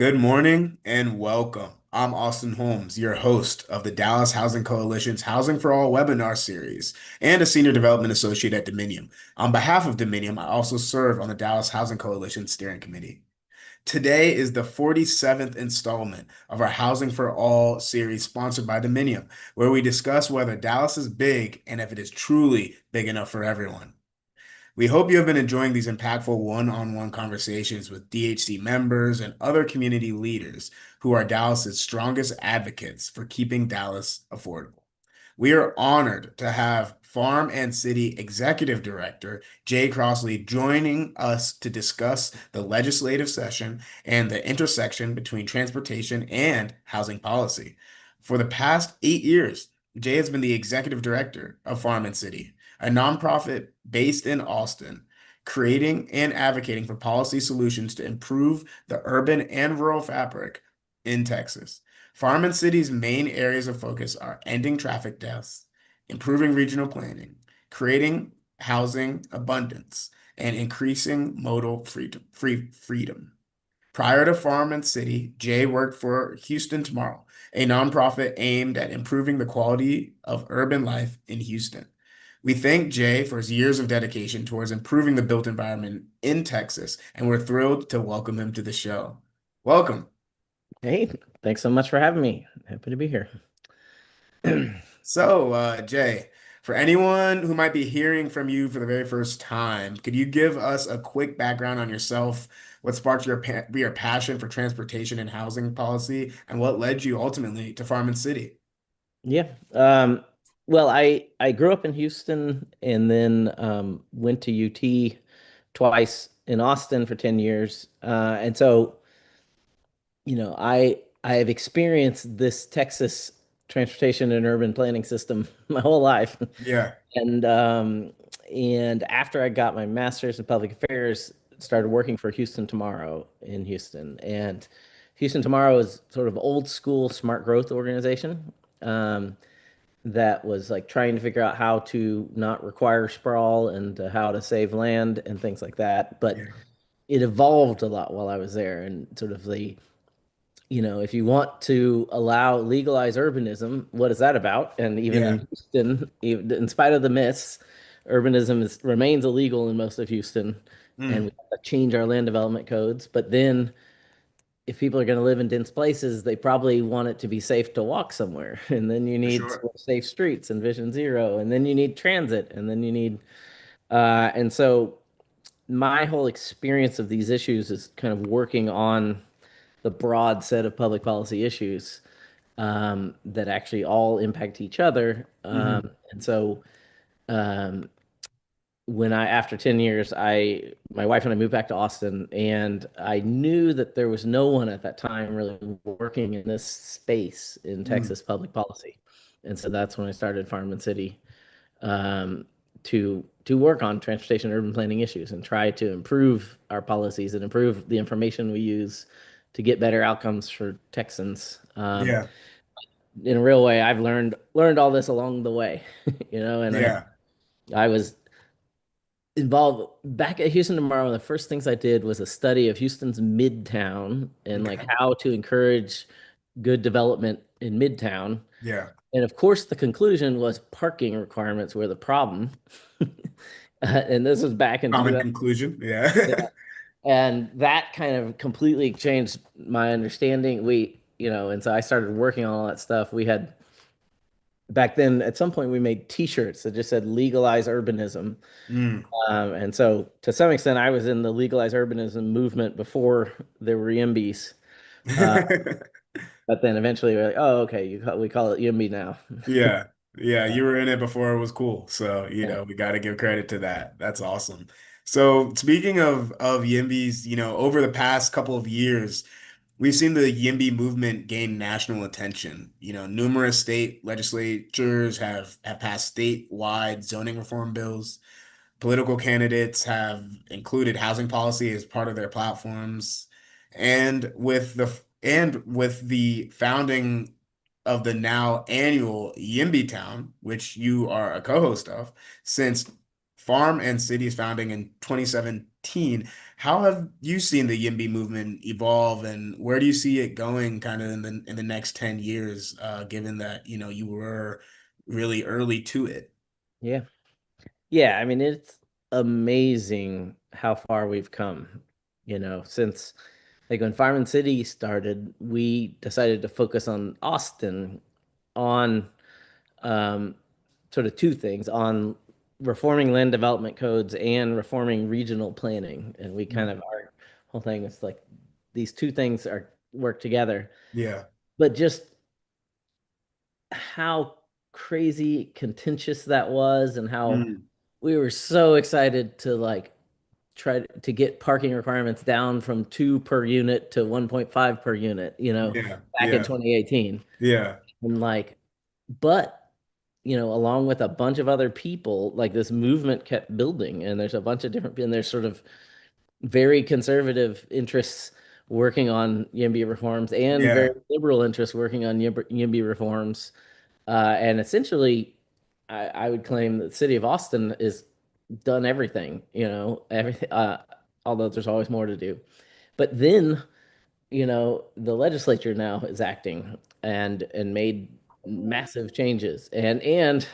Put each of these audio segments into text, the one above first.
Good morning and welcome. I'm Austin Holmes, your host of the Dallas Housing Coalition's Housing for All webinar series and a senior development associate at Dominium. On behalf of Dominium, I also serve on the Dallas Housing Coalition Steering Committee. Today is the 47th installment of our Housing for All series sponsored by Dominium, where we discuss whether Dallas is big and if it is truly big enough for everyone. We hope you have been enjoying these impactful one-on-one conversations with DHC members and other community leaders who are Dallas's strongest advocates for keeping Dallas affordable. We are honored to have Farm and City Executive Director Jay Crossley joining us to discuss the legislative session and the intersection between transportation and housing policy. For the past 8 years, Jay has been the executive director of Farm and City, a nonprofit based in Austin, creating and advocating for policy solutions to improve the urban and rural fabric in Texas. Farm and City's main areas of focus are ending traffic deaths, improving regional planning, creating housing abundance, and increasing modal freedom. Prior to Farm and City, Jay worked for Houston Tomorrow, a nonprofit aimed at improving the quality of urban life in Houston. We thank Jay for his years of dedication towards improving the built environment in Texas, and we're thrilled to welcome him to the show. Welcome. Hey, thanks so much for having me. Happy to be here. Jay, for anyone who might be hearing from you for the very first time, could you give us a quick background on yourself? What sparked your passion for transportation and housing policy, and what led you ultimately to Farm and City? Yeah. Well, I grew up in Houston and then went to UT twice in Austin for 10 years. And so, I have experienced this Texas transportation and urban planning system my whole life. Yeah, And um and after I got my master's in public affairs, started working for Houston Tomorrow in Houston. And Houston Tomorrow is sort of old school smart growth organization that was like trying to figure out how to not require sprawl and how to save land and things like that. But yeah, it evolved a lot while I was there, and sort of if you want to allow legalize urbanism, what is that about? And even yeah. in Houston, even in spite of the myths, remains illegal in most of Houston, and we Mm, have to change our land development codes. But then, if people are going to live in dense places, they probably want it to be safe to walk somewhere, and then you for need sure. sort of safe streets and Vision Zero, and then you need transit, and then you need, and so my whole experience of these issues is kind of working on the broad set of public policy issues that actually all impact each other. Hmm. And so um, after 10 years, my wife and I moved back to Austin, and I knew that there was no one at that time really working in this space in Mm, Texas public policy. And so that's when I started Farm and City um, to work on transportation and urban planning issues and try to improve our policies and improve the information we use to get better outcomes for Texans. yeah, In a real way, I've learned all this along the way, and yeah. I was involved back at Houston Tomorrow. One of the first things I did was a study of Houston's Midtown and like Okay. how to encourage good development in Midtown. Yeah. And of course, the conclusion was parking requirements were the problem. And this was back in Common 2000. conclusion. Yeah. Yeah. And that kind of completely changed my understanding. And so I started working on all that stuff. We had back then, at some point, we made T-shirts that just said legalize urbanism. Mm. And so to some extent, I was in the legalize urbanism movement before there were YIMBYs. Uh, but then eventually we're like, oh, okay, we call it YIMBY now. Yeah. Yeah. You were in it before it was cool. So, Yeah. we got to give credit to that. That's awesome. So, speaking of Yimbys, over the past couple of years, we've seen the YIMBY movement gain national attention. Numerous state legislatures have passed statewide zoning reform bills. Political candidates have included housing policy as part of their platforms. And with the founding of the now annual YIMBY Town, which you are a co-host of, since farm and city's founding in 2017. How have you seen the YIMBY movement evolve, and where do you see it going kind of in the next 10 years, given that, you were really early to it? Yeah. Yeah, I mean, it's amazing how far we've come, since like when Fireman City started, we decided to focus on Austin, on um, sort of two things, on reforming land development codes and reforming regional planning. And we kind of, our whole thing is like these two things are work together. Yeah. But just how crazy contentious that was, and how Mm. we were so excited to like try to get parking requirements down from 2 per unit to 1.5 per unit, Yeah. back in Yeah. 2018. Yeah. And like, but, along with a bunch of other people, like this movement kept building, and there's a bunch of different, and there's sort of very conservative interests working on YIMBY reforms and very Yeah. liberal interests working on YIMBY reforms. And essentially, I would claim that the city of Austin is done everything, everything, although there's always more to do. But then, the legislature now is acting and made massive changes. And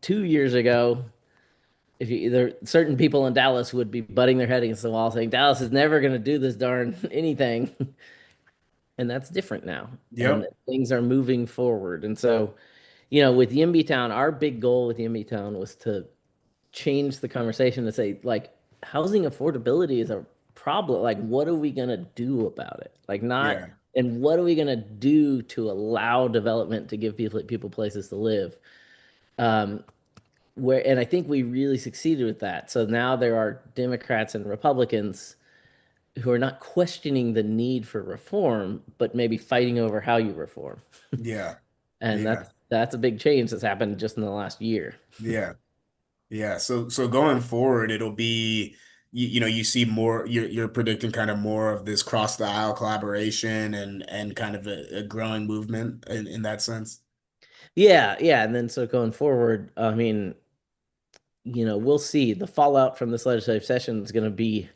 2 years ago, if you either certain people in Dallas would be butting their head against the wall saying Dallas is never going to do this darn anything. And that's different now. And Yep. things are moving forward. And so, with Yimby Town, our big goal with Yimby Town was to change the conversation to say, like, housing affordability is a problem. Like, what are we gonna do about it? Like, not, Yeah. and what are we gonna do to allow development to give people places to live? Um, and I think we really succeeded with that. So now there are Democrats and Republicans who are not questioning the need for reform, but maybe fighting over how you reform. Yeah. And Yeah. that's a big change that's happened just in the last year. Yeah. Yeah, so going forward, it'll be you see more, you're predicting kind of more of this cross the aisle collaboration and kind of a growing movement in that sense. Yeah, yeah. And then so going forward, I mean, we'll see. The fallout from this legislative session is going to be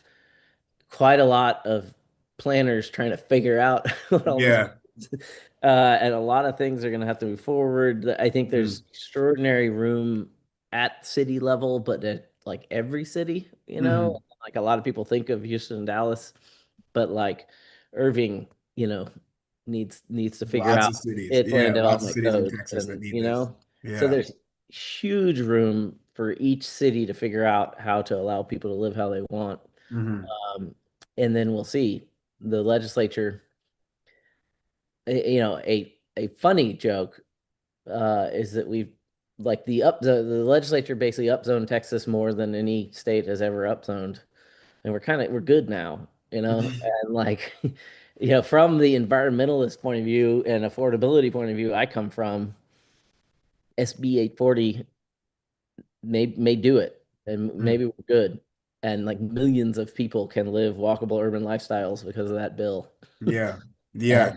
quite a lot of planners trying to figure out what all this Yeah. means. And a lot of things are going to have to move forward. I think there's Mm. extraordinary room at city level, but at like every city, Hmm. like a lot of people think of Houston and Dallas, but like Irving, you know, needs to figure Lots out of cities. its land Yeah, lots of development cities in codes, Texas that and need this. so Yeah. there's huge room for each city to figure out how to allow people to live how they want. Hmm. And then we'll see the legislature. A funny joke is that we've like the legislature basically upzoned Texas more than any state has ever upzoned, and we're good now, and like from the environmentalist point of view and affordability point of view I come from, SB 840 may do it, and maybe we're good, and like millions of people can live walkable urban lifestyles because of that bill. Yeah. And Yeah.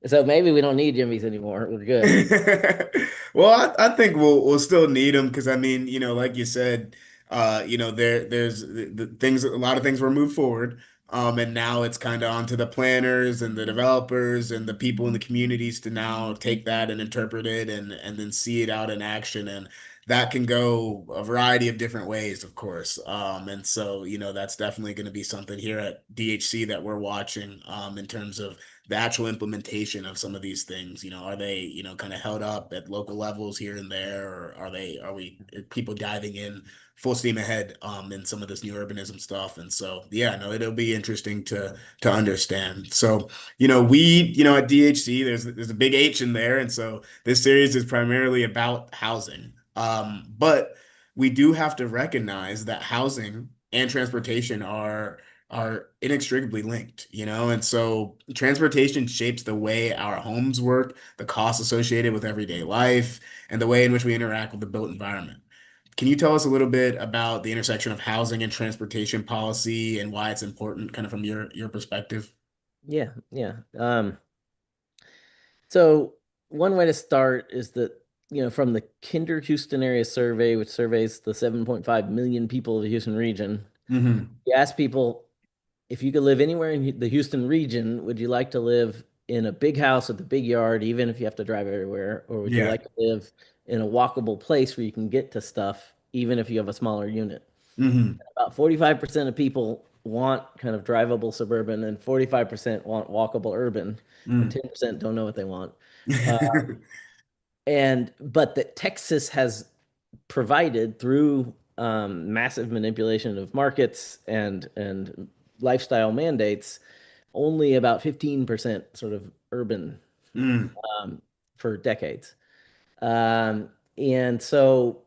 so maybe we don't need Jimmy's anymore. We're good. Well, I think we'll still need them because I mean, like you said, there's the things, a lot of things were moved forward. And now it's kind of onto the planners and the developers and the people in the communities to now take that and interpret it and then see it out in action. And that can go a variety of different ways, of course. And so, that's definitely going to be something here at DHC that we're watching, in terms of the actual implementation of some of these things. Are they, kind of held up at local levels here and there, or are people diving in full steam ahead in some of this new urbanism stuff? And so, yeah, no, it'll be interesting to understand. So, at DHC, there's a big H in there, and so this series is primarily about housing. But we do have to recognize that housing and transportation are inextricably linked, and so transportation shapes the way our homes work, the costs associated with everyday life, and the way in which we interact with the built environment. Can you tell us a little bit about the intersection of housing and transportation policy and why it's important, kind of from your perspective? Yeah, yeah. So one way to start is that from the Kinder Houston Area Survey, which surveys the 7.5 million people of the Houston region, Hmm. you ask people if you could live anywhere in the Houston region, would you like to live in a big house with a big yard, even if you have to drive everywhere, or would you Yeah. like to live in a walkable place where you can get to stuff, even if you have a smaller unit? Hmm. About 45% of people want kind of drivable suburban, and 45% want walkable urban, and Mm. 10% don't know what they want. Uh, and but that Texas has provided through massive manipulation of markets and lifestyle mandates, only about 15% sort of urban Mm. um, for decades. Um, and so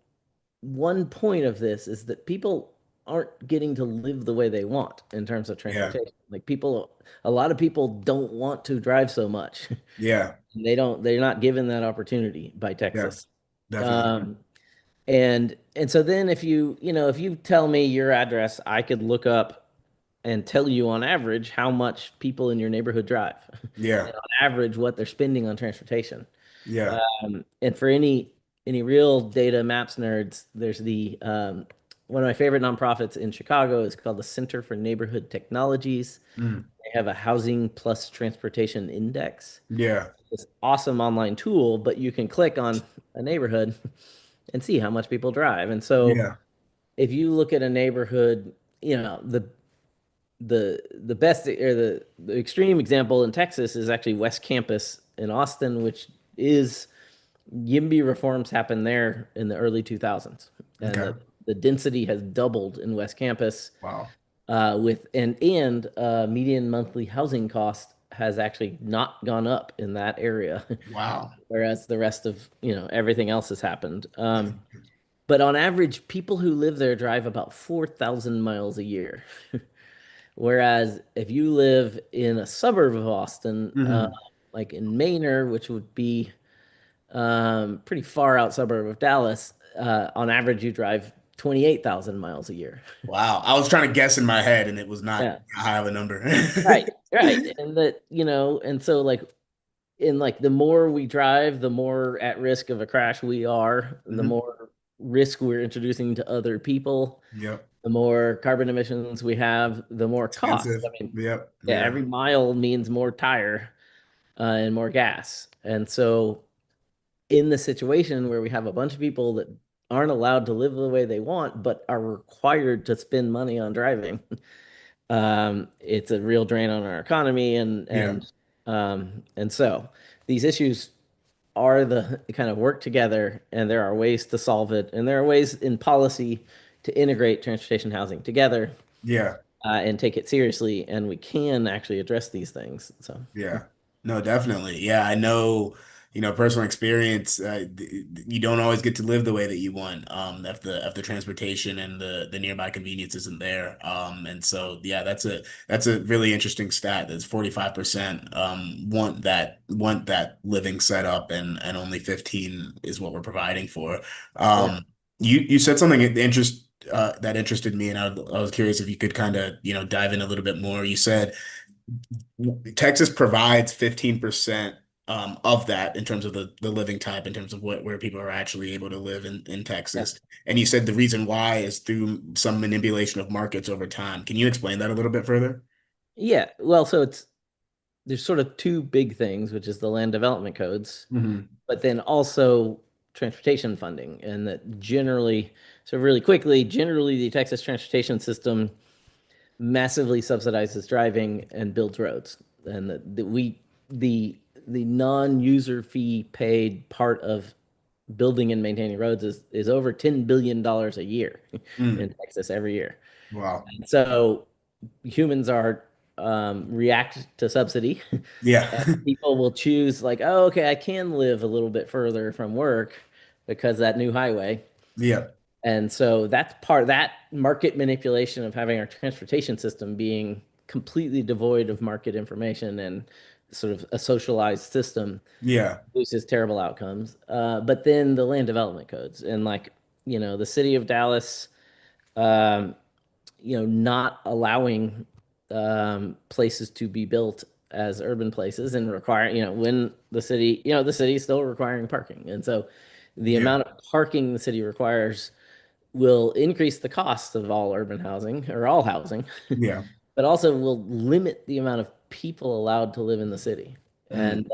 one point of this is that people aren't getting to live the way they want in terms of Yeah. transportation. Like a lot of people don't want to drive so much. Yeah. They're not given that opportunity by Yeah. Texas. Definitely. Um, and so then if you tell me your address, I could look up and tell you on average how much people in your neighborhood drive, Yeah. and on average what they're spending on transportation. Yeah. And for any real data maps nerds, there's the one of my favorite nonprofits in Chicago is called the Center for Neighborhood Technologies. Mm. They have a housing plus transportation index. Yeah. This awesome online tool, but you can click on a neighborhood and see how much people drive. And so Yeah. if you look at a neighborhood, the best or the extreme example in Texas is actually West Campus in Austin, which is YIMBY reforms happened there in the early 2000s, and Okay. the density has doubled in West Campus. Wow. With median monthly housing cost has actually not gone up in that area, Wow. whereas the rest of everything else has happened. But on average, people who live there drive about 4,000 miles a year. Whereas if you live in a suburb of Austin, Hmm. like in Manor, which would be pretty far out suburb of Dallas, on average you drive 28,000 miles a year. Wow. I was trying to guess in my head and it was not Yeah, high of a number. right, right. And and so like the more we drive, the more at risk of a crash we are, the Hmm. more risk we're introducing to other people, Yep. the more carbon emissions we have, the more cost. Expensive. I mean, Yep. yeah, Yeah. every mile means more tire and more gas. And so, in the situation where we have a bunch of people that aren't allowed to live the way they want, but are required to spend money on driving, it's a real drain on our economy. Yeah. And so, these issues are the kind of work together, and there are ways to solve it, and there are ways in policy to integrate transportation housing together Yeah. and take it seriously, and we can actually address these things. So, Yeah. No, definitely. Yeah, I know, personal experience, you don't always get to live the way that you want, if the transportation and the nearby convenience isn't there. And so yeah, that's a really interesting stat. That's 45% want that living setup and only 15 is what we're providing for. yeah. You said something that interested me, and I was curious if you could kind of, dive in a little bit more. You said Texas provides 15% of that in terms of the living type, in terms of where people are actually able to live in Yeah. Texas. And you said the reason why is through some manipulation of markets over time. Can you explain that a little bit further? Yeah. Well, so there's sort of two big things, which is the land development codes, Hmm. but then also transportation funding. And that generally, so really quickly, generally the Texas transportation system massively subsidizes driving and builds roads. And the the non-user fee paid part of building and maintaining roads is over $10 billion a year in Mm. Texas every year. Wow. So humans are react to subsidy, Yeah. and people will choose like, oh, okay, I can live a little bit further from work because that new highway. Yeah. And so that's part that market manipulation of having our transportation system being completely devoid of market information and sort of a socialized system Yeah. produces terrible outcomes. But then the land development codes and the city of Dallas, um, not allowing places to be built as urban places and require, when the city is still requiring parking. And so The Yeah. amount of parking the city requires will increase the cost of all urban housing or all housing, Yeah. but also will limit the amount of people allowed to live in the city. And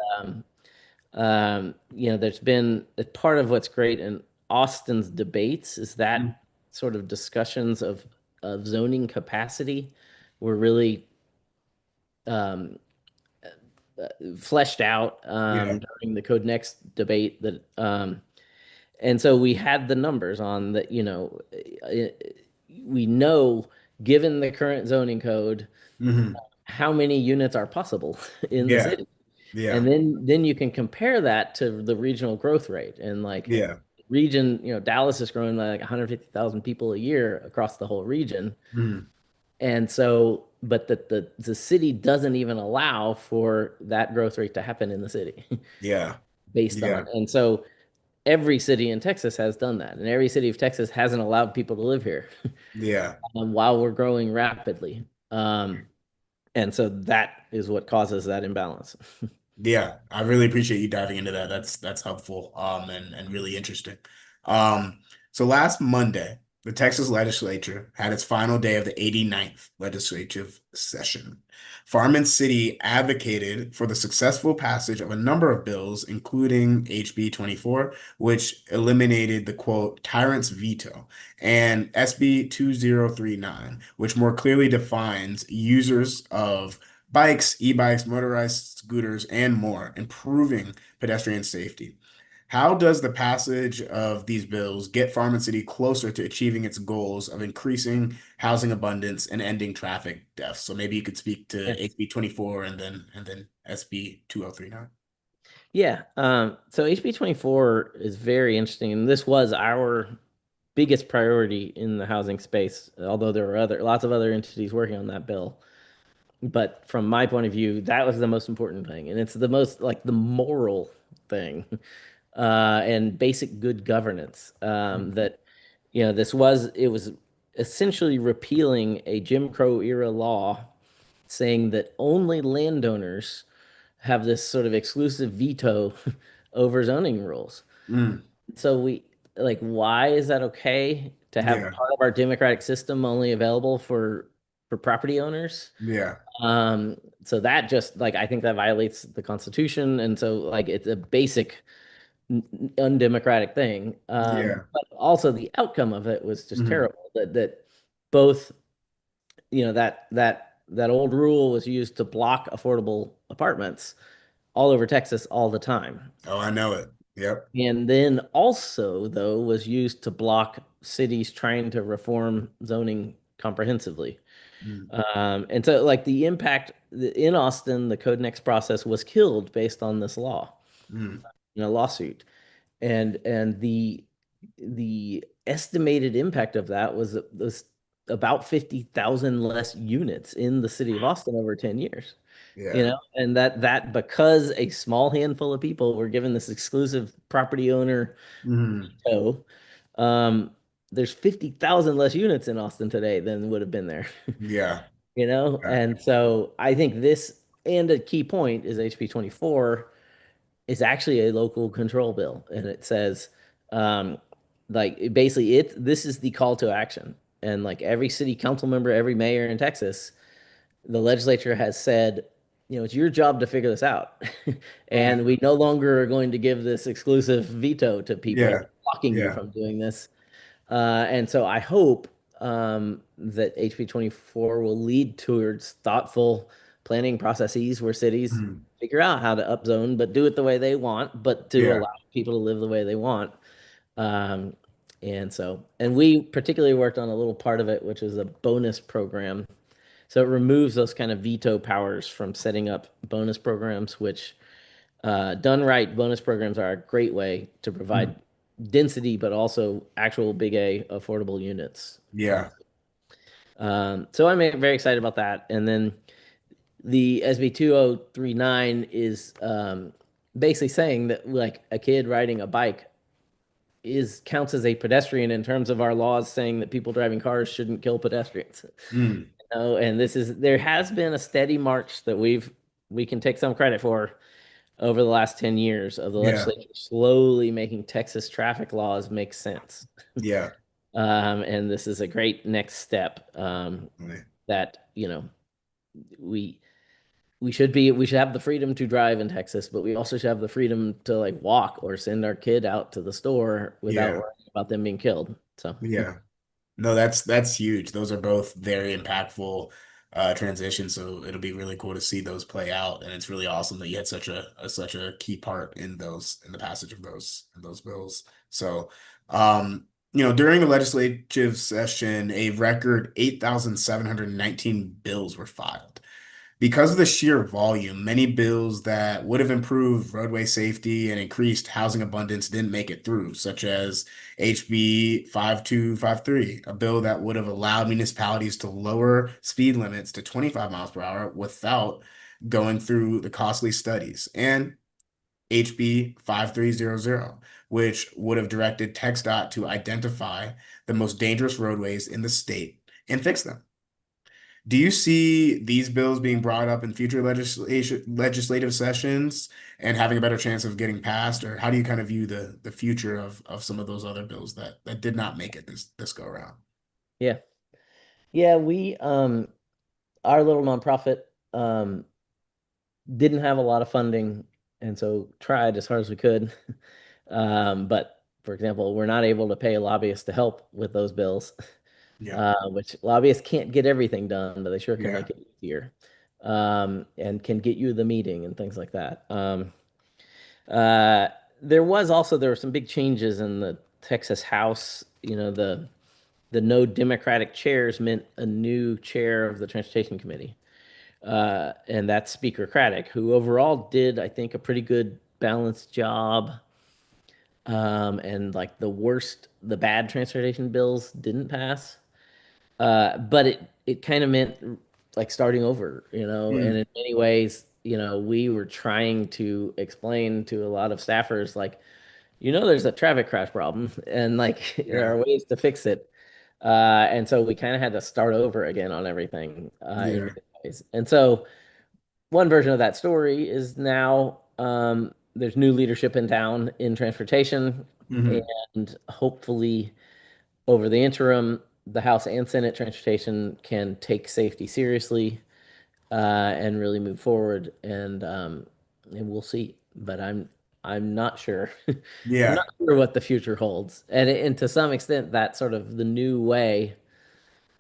Mm. there's been part of what's great in Austin's debates is Mm. that sort of discussions of zoning capacity were really um, fleshed out Yeah. during the Code Next debate that and so we had the numbers on that, we know given the current zoning code Hmm. how many units are possible in the Yeah. city. And Yeah. then you can compare that to the regional growth rate and like Yeah. region, Dallas is growing like 150,000 people a year across the whole region. Mm. And so, but the city doesn't even allow for that growth rate to happen in the city Yeah. based Yeah. on. And so every city in Texas has done that. And every city of Texas hasn't allowed people to live here Yeah. while we're growing rapidly. And so that is what causes that imbalance. Yeah, I really appreciate you diving into that. That's helpful and really interesting. So last Monday, the Texas legislature had its final day of the 89th legislative session. Farming City advocated for the successful passage of a number of bills, including HB 24, which eliminated the quote tyrant's veto, and SB 2039, which more clearly defines users of bikes, e-bikes, motorized scooters, and more, improving pedestrian safety. How does the passage of these bills get Farm City closer to achieving its goals of increasing housing abundance and ending traffic deaths? So maybe you could speak to Yes. HB 24 and then SB 2039. Yeah. So HB 24 is very interesting. And this was our biggest priority in the housing space, although there were lots of other entities working on that bill. But from my point of view, that was the most important thing. And it's the most like the moral thing, and basic good governance. That, it was essentially repealing a Jim Crow era law saying that only landowners have this sort of exclusive veto over zoning rules. Mm, So why is that okay to have yeah, part of our democratic system only available for property owners? yeah, So that just like I think that violates the Constitution, and so like it's a basic undemocratic thing. yeah, But also the outcome of it was just mhm, terrible. That both that old rule was used to block affordable apartments all over Texas all the time. Oh, I know it. Yep. And then also, though, was used to block cities trying to reform zoning comprehensively. Mm, And so, like the impact in Austin, the Code Next process was killed based on this law mm, in a lawsuit, and the estimated impact of that was about 50,000 less units in the city of Austin over 10 years. yeah. And that because a small handful of people were given this exclusive property owner Mm, veto, um, there's 50,000 less units in Austin today than would have been there. yeah. Yeah. And so I think this, and a key point is HB 24 is actually a local control bill, and it says, um, basically this is the call to action, and like every city council member, every mayor in Texas, the legislature has said, it's your job to figure this out, and we no longer are going to give this exclusive veto to people Yeah. blocking you Yeah. from doing this. And so I hope that HB 24 will lead towards thoughtful planning processes where cities Mm, figure out how to upzone, but do it the way they want, but to yeah. allow people to live the way they want. Um, and we particularly worked on a little part of it, which is a bonus program. So it removes those kind of veto powers from setting up bonus programs, which done right, bonus programs are a great way to Mm, provide density, but also actual big A affordable units. yeah. So I'm very excited about that. And then the SB 2039 is basically saying that like a kid riding a bike is counts as a pedestrian in terms of our laws saying that people driving cars shouldn't kill pedestrians. Mm, And there has been a steady march that we can take some credit for over the last 10 years of the Yeah. legislature slowly making Texas traffic laws make sense. Yeah. And this is a great next step, Yeah. that, we we should have the freedom to drive in Texas, but we also should have the freedom to like walk or send our kid out to the store without Yeah. worrying about them being killed. So Yeah. No, that's huge. Those are both very impactful transitions. So it'll be really cool to see those play out. And it's really awesome that you had such a key part in the passage of those bills. So during the legislative session, a record 8,719 bills were filed. Because of the sheer volume, many bills that would have improved roadway safety and increased housing abundance didn't make it through, such as HB 5253, a bill that would have allowed municipalities to lower speed limits to 25 miles per hour without going through the costly studies, and HB 5300, which would have directed TxDOT to identify the most dangerous roadways in the state and fix them. Do you see these bills being brought up in future legislative sessions and having a better chance of getting passed, or how do you kind of view the future of some of those other bills that did not make it this go around? yeah. Yeah, we our little nonprofit didn't have a lot of funding, and so tried as hard as we could. But for example, we're not able to pay lobbyists to help with those bills, Yeah, which lobbyists can't get everything done, but they sure can yeah, make it easier, and can get you the meeting and things like that. Uh, there were some big changes in the Texas House. The no Democratic chairs meant a new chair of the Transportation Committee, and that's Speaker Craddock, who overall did, I think, a pretty good balanced job. And like the bad transportation bills didn't pass, but it kind of meant like starting over, and mm, in many ways, we were trying to explain to a lot of staffers, like, there's a traffic crash problem, and like there yeah, are ways to fix it. And so we kind of had to start over again on everything, in yeah, many ways. And so one version of that story is now, there's new leadership in town in transportation, hmm, and hopefully over the interim, the House and Senate transportation can take safety seriously, and really move forward. And we'll see. But I'm not sure. I'm not yeah, sure what the future holds. And to some extent, that sort of the new way,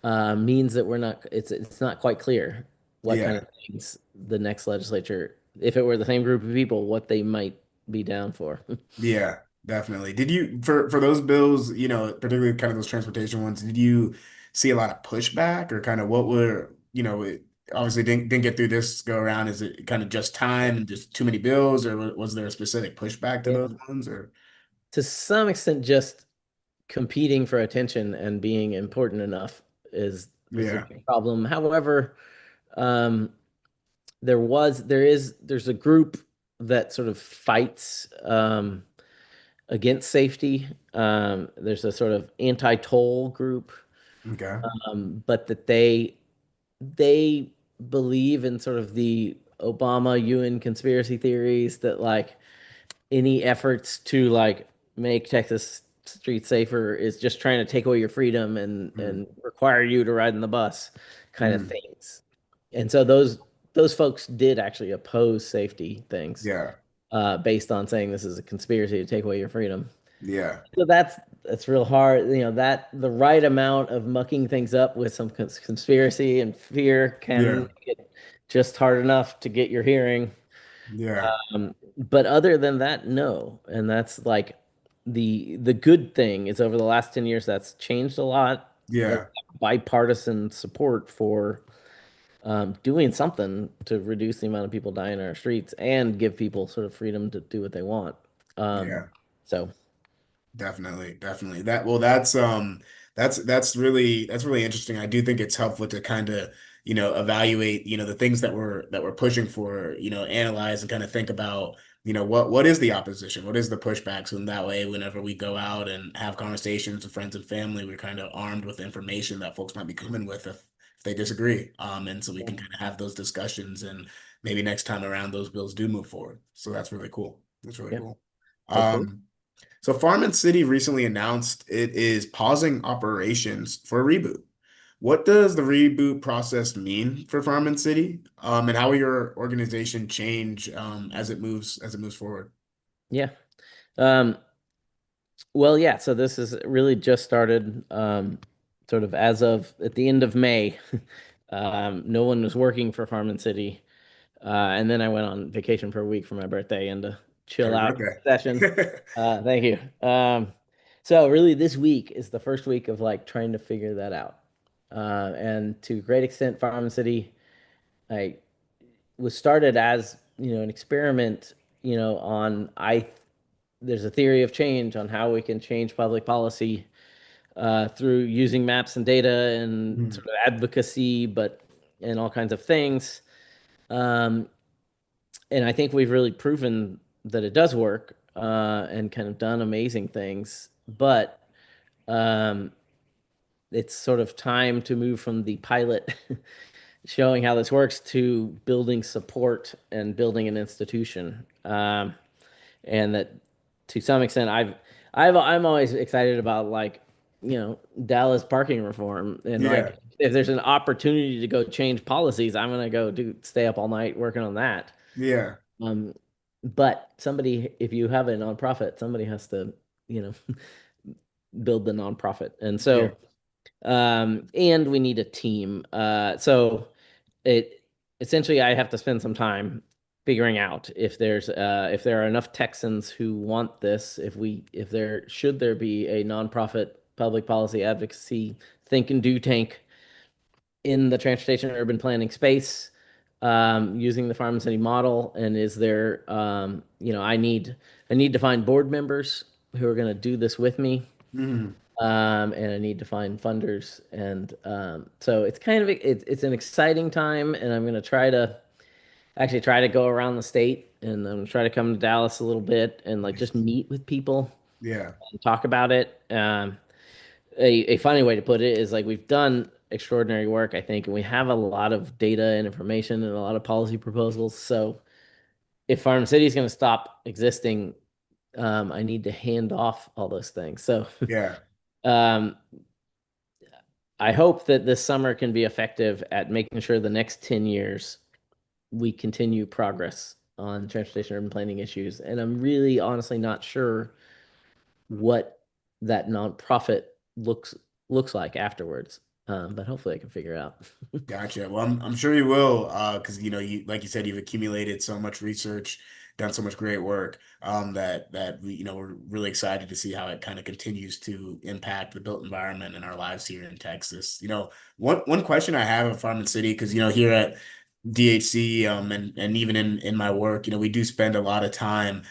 means that we're not. It's not quite clear what kind yeah. of things the next legislature, if it were the same group of people, what they might be down for. Yeah, definitely. Did you for those bills, particularly kind of those transportation ones, did you see a lot of pushback or kind of what were, it obviously didn't get through this go around. Is it kind of just time and just too many bills, or was there a specific pushback to those And ones, or to some extent, just competing for attention and being important enough is a yeah. big problem. However, um, there's a group that sort of fights, against safety. There's a sort of anti-toll group, Okay. but that they believe in sort of the Obama UN conspiracy theories, that like any efforts to like make Texas streets safer is just trying to take away your freedom and Mm, require you to ride in the bus, kind of mm, things. And so those folks did actually oppose safety things, yeah. based on saying this is a conspiracy to take away your freedom. Yeah. So that's real hard. That the right amount of mucking things up with some conspiracy and fear can Yeah. make it just hard enough to get your hearing. Yeah. But other than that, no. And that's like the good thing is, over the last 10 years, that's changed a lot. That Yeah. bipartisan support for, doing something to reduce the amount of people dying in our streets and give people sort of freedom to do what they want. Um, Yeah. so Definitely, definitely. That's really interesting. I do think it's helpful to kind of, evaluate, the things that we're pushing for, analyze and kind of think about, what is the opposition? What is the pushback? So in that way, whenever we go out and have conversations with friends and family, we're kind of armed with information that folks might be coming with if they disagree. And so we can kind of have those discussions and maybe next time around those bills do move forward. So that's really cool. That's really Yeah, cool. hopefully. So Farm and City recently announced it is pausing operations for a reboot. What does the reboot process mean for Farm and City? And how will your organization change as it moves forward? Yeah. Um, well, yeah, so this is really just started sort of as of at the end of May. No one was working for Farm and City. And then I went on vacation for a week for my birthday and to chill Happy out session. birthday. Thank you. So really this week is the first week of like trying to figure that out. And to a great extent, Farm and City, I was started as, an experiment, on there's a theory of change on how we can change public policy through using maps and data and Hmm. sort of advocacy, but and all kinds of things. Um, and I think we've really proven that it does work and kind of done amazing things. But um, it's sort of time to move from the pilot showing how this works to building support and building an institution. And that to some extent, I'm always excited about like, Dallas parking reform and Yeah, like if there's an opportunity to go change policies, I'm gonna go stay up all night working on that. yeah, Um, but somebody, if you have a nonprofit, somebody has to, you know, build the nonprofit. And yeah. so, and we need a team. So it essentially, I have to spend some time figuring out if there are enough Texans who want this, if there should there be a nonprofit public policy advocacy think and do tank in the transportation and urban planning space using the farm and city model, and is there I need to find board members who are going to do this with me, Mhm. and I need to find funders, and so it's kind of it's an exciting time, and I'm going to try to go around the state, and I'm gonna try to come to Dallas a little bit and like just meet with people Yeah. and talk about it. A funny way to put it is like we've done extraordinary work, I think, and we have a lot of data and information and a lot of policy proposals. So if Farm City is going to stop existing, I need to hand off all those things. So Yeah. um, I hope that this summer can be effective at making sure the next 10 years we continue progress on transportation urban planning issues. And I'm really honestly not sure what that nonprofit looks like afterwards. But hopefully I can figure it out. Gotcha. Well, I'm sure you will, because you like you said, you've accumulated so much research, done so much great work, that we, we're really excited to see how it kind of continues to impact the built environment in our lives here in Texas. One question I have of Farm and City, because here at DHC, and even in my work, we do spend a lot of time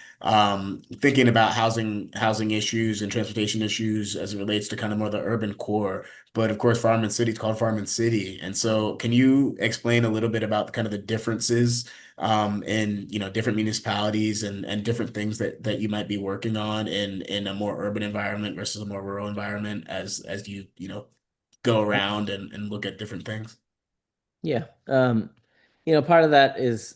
thinking about housing issues and transportation issues as it relates to kind of more the urban core. But of course, Farm and City is called Farm and City. And so can you explain a little bit about the kind of the differences in different municipalities and different things that you might be working on in a more urban environment versus a more rural environment as you go around and look at different things? Yeah. Part of that is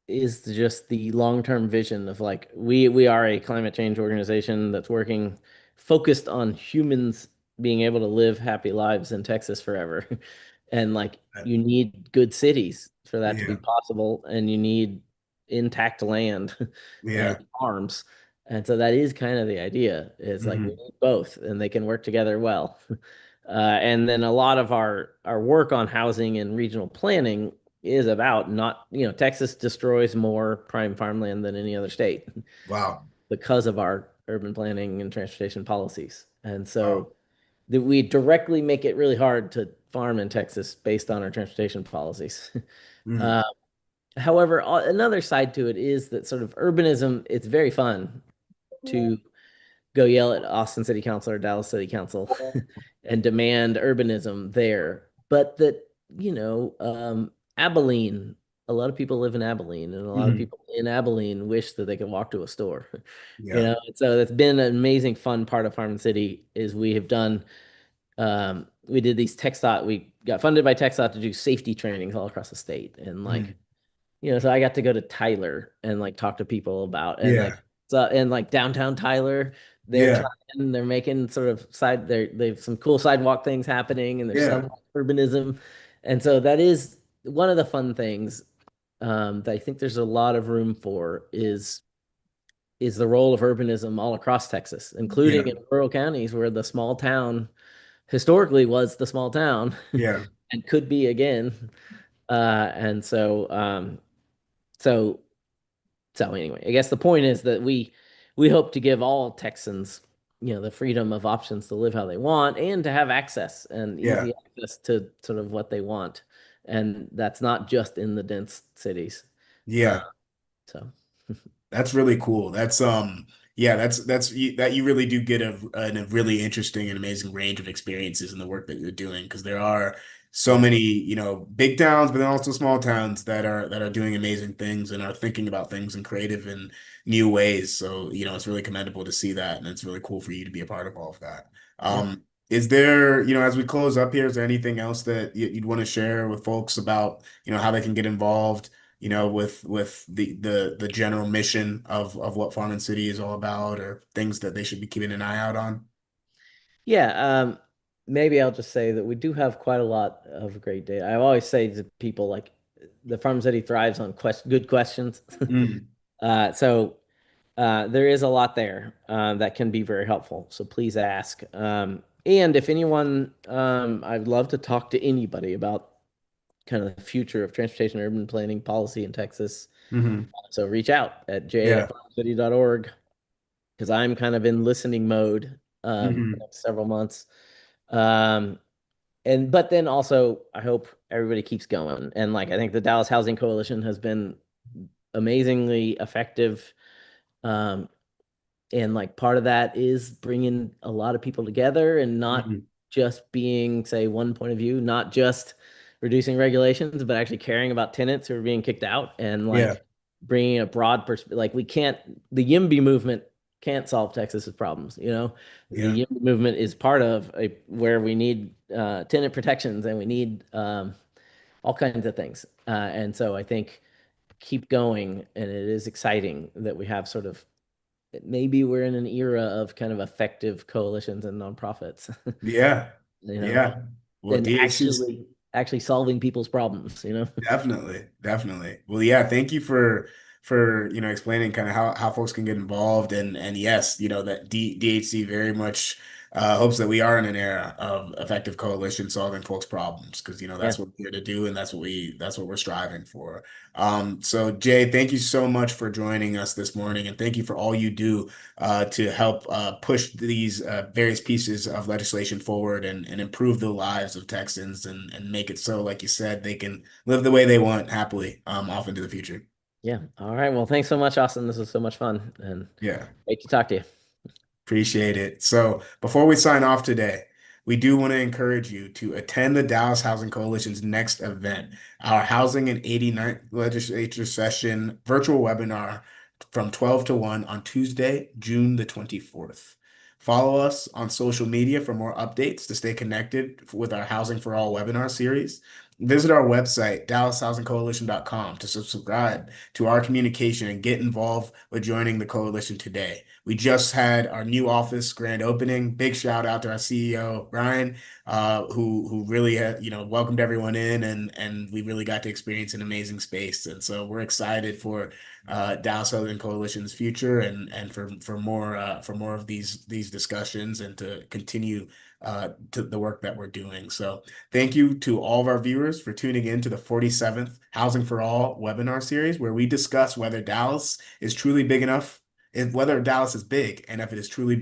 just the long-term vision of like we are a climate change organization that's working focused on humans being able to live happy lives in Texas forever. And like you need good cities for that to be Yeah. possible, and you need intact land and Yeah. farms. And so that is kind of the idea is like we Hmm. need both and they can work together well. And then a lot of our work on housing and regional planning is about not, Texas destroys more prime farmland than any other state Wow. because of our urban planning and transportation policies. And Wow. so that we directly make it really hard to farm in Texas based on our transportation policies. Hmm. Uh, However, another side to it is that sort of urbanism, it's very fun to go yell at Austin City Council or Dallas City Council and demand urbanism there. But that, Abilene, a lot of people live in Abilene, and a lot of Hmm. people in Abilene wish that they could walk to a store. Yeah. And so that's been an amazing, fun part of Farm City is we have done, we did these TxDOT, we got funded by TxDOT to do safety trainings all across the state. And like, Hmm. so I got to go to Tyler and like talk to people about and like Yeah. so and like downtown Tyler, they're Yeah. trying, they're making sort of they've some cool sidewalk things happening and there's Yeah. some urbanism. And so that is one of the fun things that I think there's a lot of room for is the role of urbanism all across Texas, including Yeah. in rural counties where the small town historically was the small town Yeah. and could be again. And so so anyway, I guess the point is that we hope to give all Texans, the freedom of options to live how they want and to have access and Yeah. easy access to sort of what they want. And that's not just in the dense cities. Uh, Yeah. so That's really cool. Yeah, that you really do get a really interesting and amazing range of experiences in the work that you're doing because there are so yeah. many, big towns, but then also small towns that are doing amazing things and are thinking about things in creative and new ways. So, it's really commendable to see that, and it's really cool for you to be a part of all of that. Yeah. Is there, as we close up here, is there anything else that you'd want to share with folks about, how they can get involved? With the general mission of what Farm and City is all about, or things that they should be keeping an eye out on. Yeah, maybe I'll just say that we do have quite a lot of great data. I always say to people like the Farm City thrives on good questions. Mm, So there is a lot there that can be very helpful. So please ask. And if anyone, I'd love to talk to anybody about kind of the future of transportation and urban planning policy in Texas. hmm So reach out at Yeah. j@farmcity.org because I'm kind of in listening mode the hmm next several months. Um, and but then also I hope everybody keeps going. And like I think the Dallas Housing Coalition has been amazingly effective. Um, and like part of that is bringing a lot of people together and not hmm just being, say, one point of view, not just reducing regulations, but actually caring about tenants who are being kicked out and Yeah. like bringing a broad perspective. Like we can't, the YIMBY movement can't solve Texas's problems. Yeah. The YIMBY movement is part of where we need tenant protections and we need all kinds of things. And so I think keep going, and it is exciting that we have sort of maybe we're in an era of kind of effective coalitions and nonprofits, Yeah. you know, Yeah. Well, and DHC's actually solving people's problems. definitely, definitely. Well, yeah, thank you for explaining kind of how folks can get involved and yes, that DHC very much hopes that we are in an era of effective coalition solving folks' problems because Yeah. that's what we're here to do and that's what we're striving for. So Jay, thank you so much for joining us this morning and thank you for all you do to help push these various pieces of legislation forward and improve the lives of Texans and make it so, like you said, they can live the way they want happily off into the future. Yeah. All right. Well, thanks so much, Austin. This was so much fun and Yeah, great to talk to you. appreciate it. So before we sign off today, we do want to encourage you to attend the Dallas Housing Coalition's next event, our Housing and 89th Legislature Session virtual webinar from 12 to 1 on Tuesday, June the 24th. Follow us on social media for more updates to stay connected with our Housing for All webinar series. Visit our website, dallashousingcoalition.com, to subscribe to our communication and get involved with joining the coalition today. We just had our new office grand opening. Big shout out to our CEO, Brian, who really welcomed everyone in and we really got to experience an amazing space. And so we're excited for Dallas Southern Coalition's future and for more of these discussions and to continue to the work that we're doing. So thank you to all of our viewers for tuning in to the 47th Housing for All webinar series, where we discuss whether Dallas is truly big enough, whether Dallas is big, and if it is truly big